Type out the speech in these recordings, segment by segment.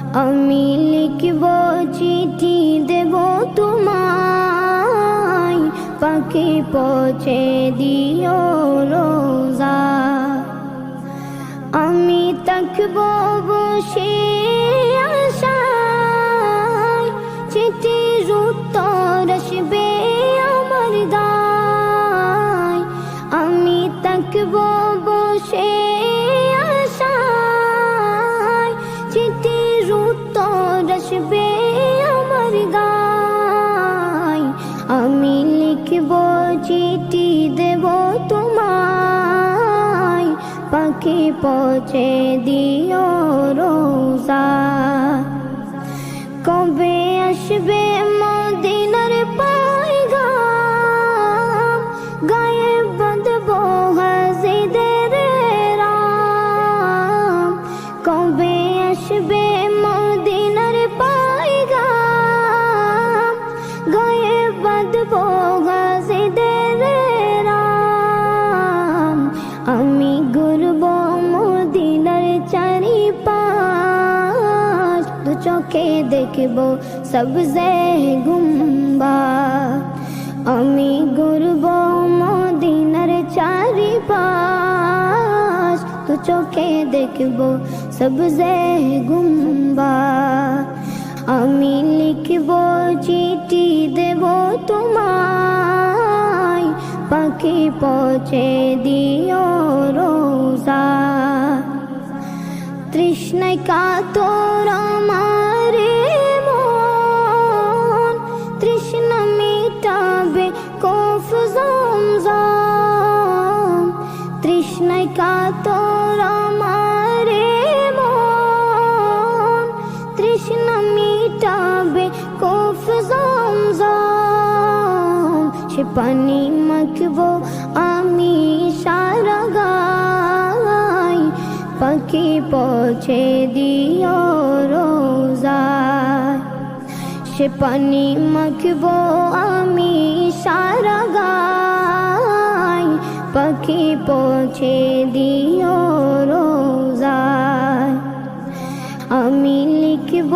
আমি লিখব চিঠি দেব তোমায়, পাখি পৌঁছে দিও রোজা। আমি থাকব বসে আশায়, চিঠির উত্তর আসবে আমার দায়। আমি থাকব বসে আশায়, চিঠির উত্তর আসবে আমার গায়। আমি লিখব চিঠি দেব তোমায়, পাখি পৌঁছে দিও রোজা। কবে আসবে মদিনার পয়গাম, গায়ে বাঁধব হাজিদের রাম। কবে আসবে মদিনার পয়গাম, গায়ে বাঁধব হাজিদের রাম। আমি ঘুরব মদিনার চারিপাশ, দু চোখে দেখব সবজে গুম্বাদ। আমি ঘুরব মদিনার চারিপাশ, দু চোখে দেখব সবজে গুম্বাদ। আমি লিখব চিঠি দেব তোমায়, পাখি পৌঁছে দিও রোজা। তৃষ্ণায় কাতর আমার মন, তৃষ্ণা মিটাবে কফ জমজম। তৃষ্ণায় কাতর আমার মন, তৃষ্ণা মিটাবে কফ জমজম। সে পানি মাখবো আমি সারা গায়, পাখি পৌঁছে দিও রোজায়। সে পানি মাখবো আমি সারা গায়, পাখি পৌঁছে দিও রোজায়। আমি লিখব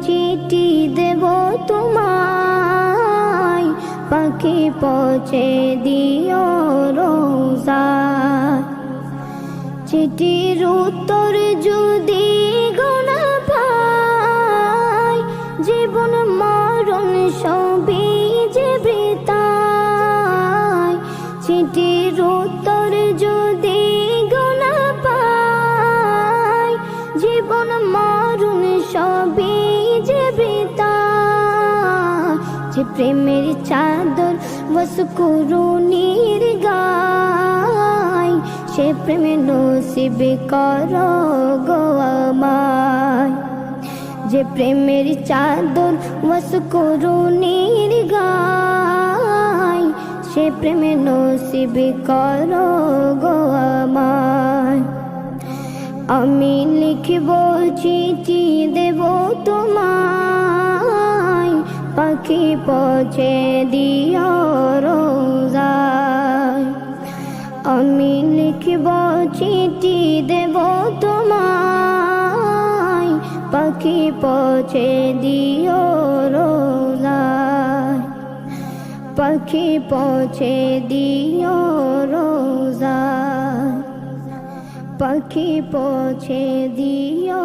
চিঠি দেব তোমায়, পাখি পৌঁছে দিও রোজায়। চিঠির উত্তর যদি গোনা পাই, জীবন মরণ সবই যে বৃথায়। চিঠির উত্তর যদি গোনা পাই, জীবন মরণ সবই যে বৃথায়। যে প্রেমের চাদর বসকুরুনির গায়, সে প্রেমে নসিব করো গো আমায়। যে প্রেমের চাদর বসকুরুনির গায়, সে প্রেমে নসিব করো গো আমায়। আমি লিখব চিঠি দেব তোমায়, পাখি পৌঁছে দিও রোজায়। আমি লিখব চিঠি দেব তোমায়, পাখি পৌঁছে দিও রোজায়। পাখি পৌঁছে দিও রোজায়, পাখি পৌঁছে দিও।